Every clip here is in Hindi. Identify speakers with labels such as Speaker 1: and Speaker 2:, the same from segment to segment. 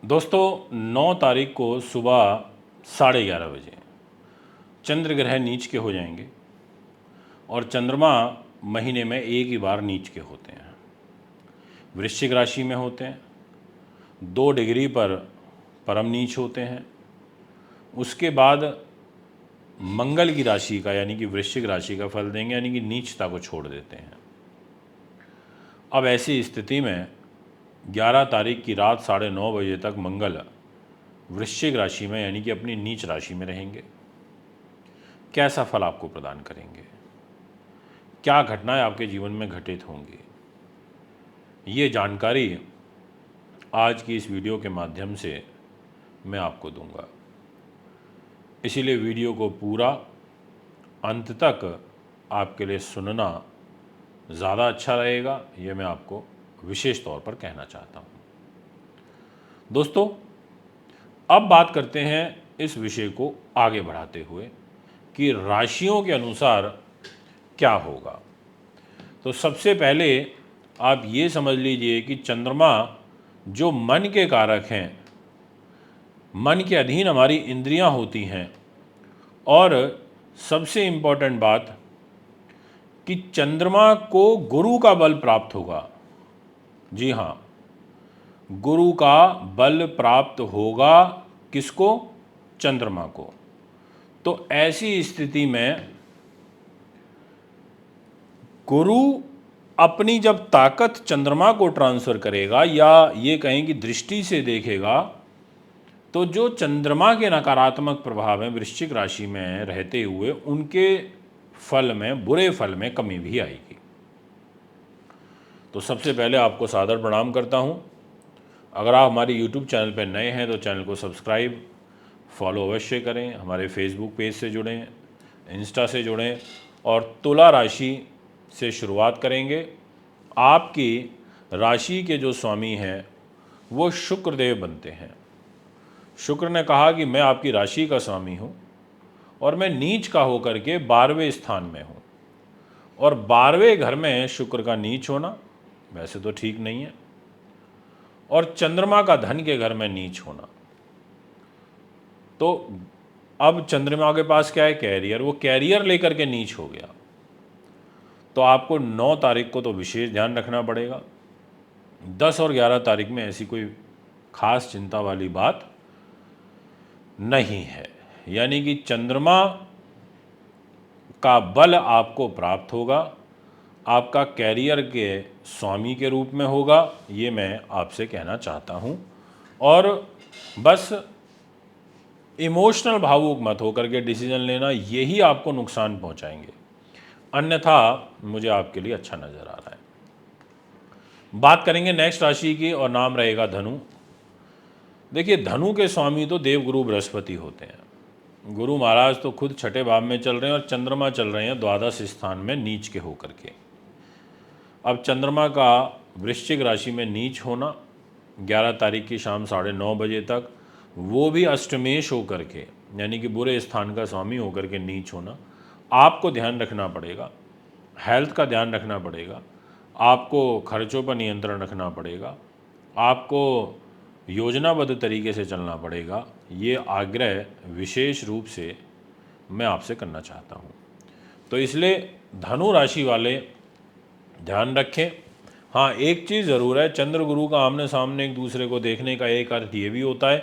Speaker 1: दोस्तों 9 तारीख को सुबह 11:30 बजे चंद्र ग्रह नीच के हो जाएंगे और चंद्रमा महीने में एक ही बार नीच के होते हैं। वृश्चिक राशि में होते हैं, 2 डिग्री पर परम नीच होते हैं। उसके बाद मंगल की राशि का यानी कि वृश्चिक राशि का फल देंगे, यानी कि नीचता को छोड़ देते हैं। अब ऐसी स्थिति में 11 तारीख की रात 9:30 बजे तक मंगल वृश्चिक राशि में यानी कि अपनी नीच राशि में रहेंगे। कैसा फल आपको प्रदान करेंगे, क्या घटनाएं आपके जीवन में घटित होंगी, ये जानकारी आज की इस वीडियो के माध्यम से मैं आपको दूंगा। इसीलिए वीडियो को पूरा अंत तक आपके लिए सुनना ज़्यादा अच्छा रहेगा, ये मैं आपको विशेष तौर पर कहना चाहता हूँ। दोस्तों, अब बात करते हैं इस विषय को आगे बढ़ाते हुए कि राशियों के अनुसार क्या होगा। तो सबसे पहले आप ये समझ लीजिए कि चंद्रमा जो मन के कारक हैं, मन के अधीन हमारी इंद्रियां होती हैं, और सबसे इम्पोर्टेंट बात कि चंद्रमा को गुरु का बल प्राप्त होगा। जी हाँ, गुरु का बल प्राप्त होगा। किसको? चंद्रमा को। तो ऐसी स्थिति में गुरु अपनी जब ताकत चंद्रमा को ट्रांसफर करेगा, या ये कहें कि दृष्टि से देखेगा, तो जो चंद्रमा के नकारात्मक प्रभाव हैं वृश्चिक राशि में रहते हुए, उनके फल में, बुरे फल में कमी भी आएगी। तो सबसे पहले आपको सादर प्रणाम करता हूं। अगर आप हमारे YouTube चैनल पर नए हैं तो चैनल को सब्सक्राइब, फॉलो अवश्य करें। हमारे फेसबुक पेज से जुड़ें, इंस्टा से जुड़ें, और तुला राशि से शुरुआत करेंगे। आपकी राशि के जो स्वामी हैं वो शुक्रदेव बनते हैं। शुक्र ने कहा कि मैं आपकी राशि का स्वामी हूँ और मैं नीच का होकर के 12वें स्थान में हूँ, और 12वें घर में शुक्र का नीच होना वैसे तो ठीक नहीं है, और चंद्रमा का धन के घर में नीच होना। तो अब चंद्रमा के पास क्या है? कैरियर। वो कैरियर लेकर के नीच हो गया। तो आपको 9 तारीख को तो विशेष ध्यान रखना पड़ेगा। 10 और 11 तारीख में ऐसी कोई खास चिंता वाली बात नहीं है, यानी कि चंद्रमा का बल आपको प्राप्त होगा, आपका कैरियर के स्वामी के रूप में होगा, ये मैं आपसे कहना चाहता हूँ। और बस इमोशनल भावुक मत होकर के डिसीजन लेना, यही आपको नुकसान पहुँचाएंगे, अन्यथा मुझे आपके लिए अच्छा नज़र आ रहा है। बात करेंगे नेक्स्ट राशि की, और नाम रहेगा धनु। देखिए, धनु के स्वामी तो देवगुरु बृहस्पति होते हैं। गुरु महाराज तो खुद छठे भाव में चल रहे हैं और चंद्रमा चल रहे हैं द्वादश स्थान में नीच के होकर के। अब चंद्रमा का वृश्चिक राशि में नीच होना 11 तारीख की शाम 9:30 बजे तक, वो भी अष्टमेश होकर के यानी कि बुरे स्थान का स्वामी होकर के नीच होना, आपको ध्यान रखना पड़ेगा। हेल्थ का ध्यान रखना पड़ेगा, आपको खर्चों पर नियंत्रण रखना पड़ेगा, आपको योजनाबद्ध तरीके से चलना पड़ेगा। ये आग्रह विशेष रूप से मैं आपसे करना चाहता हूँ। तो इसलिए धनु राशि वाले ध्यान रखें। हाँ, एक चीज़ ज़रूर है, चंद्र गुरु का आमने सामने एक दूसरे को देखने का एक अर्थ ये भी होता है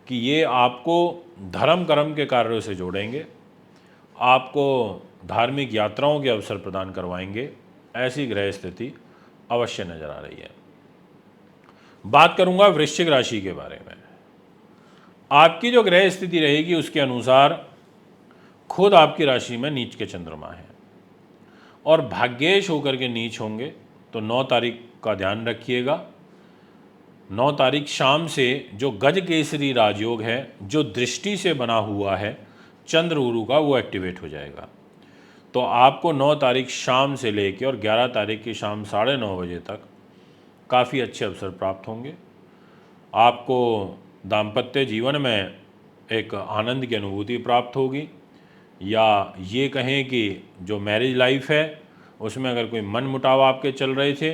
Speaker 1: कि ये आपको धर्म कर्म के कार्यों से जोड़ेंगे, आपको धार्मिक यात्राओं के अवसर प्रदान करवाएंगे। ऐसी ग्रह स्थिति अवश्य नज़र आ रही है। बात करूंगा वृश्चिक राशि के बारे में। आपकी जो ग्रह स्थिति रहेगी उसके अनुसार खुद आपकी राशि में नीच के चंद्रमा है और भाग्येश होकर के नीच होंगे। तो 9 तारीख का ध्यान रखिएगा। 9 तारीख शाम से जो गज केसरी राजयोग है, जो दृष्टि से बना हुआ है चंद्र गुरु का, वो एक्टिवेट हो जाएगा। तो आपको 9 तारीख शाम से लेकर और 11 तारीख की शाम 9:30 बजे तक काफ़ी अच्छे अवसर प्राप्त होंगे। आपको दाम्पत्य जीवन में एक आनंद की अनुभूति प्राप्त होगी, या ये कहें कि जो मैरिज लाइफ है उसमें अगर कोई मनमुटाव आपके चल रहे थे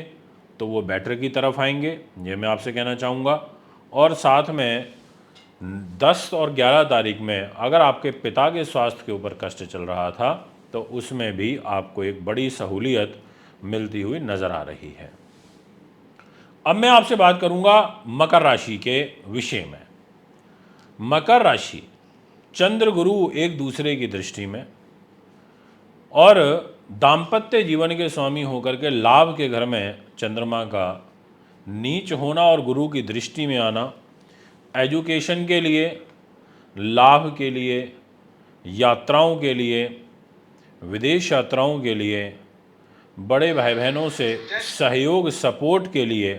Speaker 1: तो वो बेटर की तरफ आएंगे, ये मैं आपसे कहना चाहूँगा। और साथ में 10 और 11 तारीख में अगर आपके पिता के स्वास्थ्य के ऊपर कष्ट चल रहा था तो उसमें भी आपको एक बड़ी सहूलियत मिलती हुई नज़र आ रही है। अब मैं आपसे बात करूंगा मकर राशि के विषय में। मकर राशि, चंद्र गुरु एक दूसरे की दृष्टि में और दाम्पत्य जीवन के स्वामी होकर के लाभ के घर में चंद्रमा का नीच होना और गुरु की दृष्टि में आना एजुकेशन के लिए, लाभ के लिए, यात्राओं के लिए, विदेश यात्राओं के लिए, बड़े भाई बहनों से सहयोग सपोर्ट के लिए,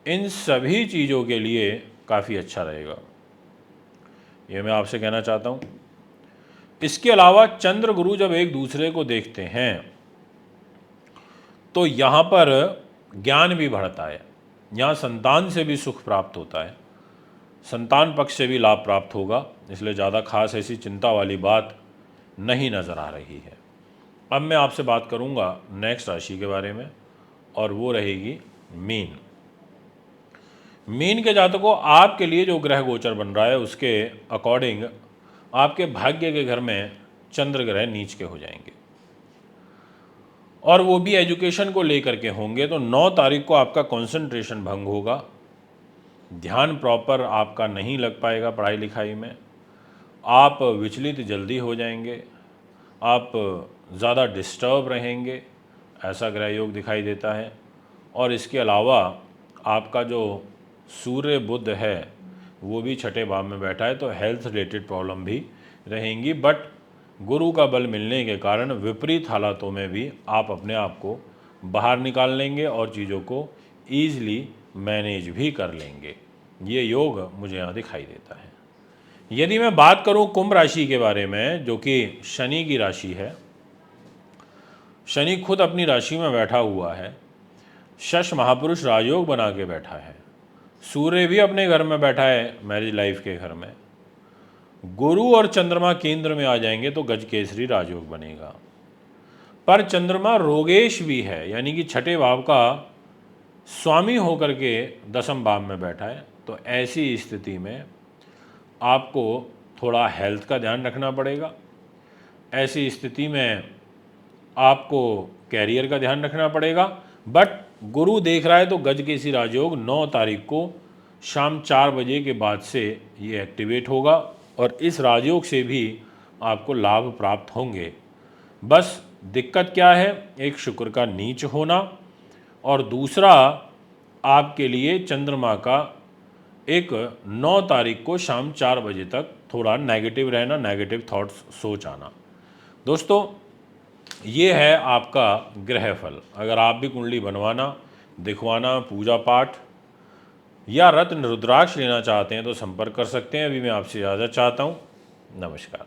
Speaker 1: इन सभी चीज़ों के लिए काफ़ी अच्छा रहेगा, ये मैं आपसे कहना चाहता हूँ। इसके अलावा चंद्र गुरु जब एक दूसरे को देखते हैं तो यहाँ पर ज्ञान भी बढ़ता है, यहाँ संतान से भी सुख प्राप्त होता है, संतान पक्ष से भी लाभ प्राप्त होगा, इसलिए ज़्यादा खास ऐसी चिंता वाली बात नहीं नज़र आ रही है। अब मैं आपसे बात करूँगा नेक्स्ट राशि के बारे में और वो रहेगी मीन। मीन के जातकों, आपके लिए जो ग्रह गोचर बन रहा है उसके अकॉर्डिंग आपके भाग्य के घर में चंद्र ग्रह नीच के हो जाएंगे और वो भी एजुकेशन को लेकर के होंगे। तो 9 तारीख को आपका कंसंट्रेशन भंग होगा, ध्यान प्रॉपर आपका नहीं लग पाएगा पढ़ाई लिखाई में, आप विचलित जल्दी हो जाएंगे, आप ज़्यादा डिस्टर्ब रहेंगे, ऐसा ग्रह योग दिखाई देता है। और इसके अलावा आपका जो सूर्य बुध है वो भी छठे भाव में बैठा है, तो हेल्थ रिलेटेड प्रॉब्लम भी रहेंगी, बट गुरु का बल मिलने के कारण विपरीत हालातों में भी आप अपने आप को बाहर निकाल लेंगे और चीज़ों को ईज़िली मैनेज भी कर लेंगे, ये योग मुझे यहाँ दिखाई देता है। यदि मैं बात करूँ कुंभ राशि के बारे में, जो कि शनि की राशि है, शनि खुद अपनी राशि में बैठा हुआ है, शश महापुरुष राजयोग बना के बैठा है, सूर्य भी अपने घर में बैठा है मैरिज लाइफ के घर में, गुरु और चंद्रमा केंद्र में आ जाएंगे तो गज केसरी राजयोग बनेगा। पर चंद्रमा रोगेश भी है, यानी कि छठे भाव का स्वामी होकर के 10वें भाव में बैठा है, तो ऐसी स्थिति में आपको थोड़ा हेल्थ का ध्यान रखना पड़ेगा। ऐसी स्थिति में आपको कैरियर का ध्यान रखना पड़ेगा। बट गुरु देख रहा है तो गज केसरी राजयोग 9 तारीख को शाम 4 बजे के बाद से ये एक्टिवेट होगा और इस राजयोग से भी आपको लाभ प्राप्त होंगे। बस दिक्कत क्या है, एक शुक्र का नीच होना और दूसरा आपके लिए चंद्रमा का एक 9 तारीख को शाम 4 बजे तक थोड़ा नेगेटिव रहना, नेगेटिव थॉट्स सोच आना। दोस्तों, ये है आपका ग्रह फल। अगर आप भी कुंडली बनवाना, दिखवाना, पूजा पाठ या रत्न रुद्राक्ष लेना चाहते हैं तो संपर्क कर सकते हैं। अभी मैं आपसे इजाज़त चाहता हूँ। नमस्कार।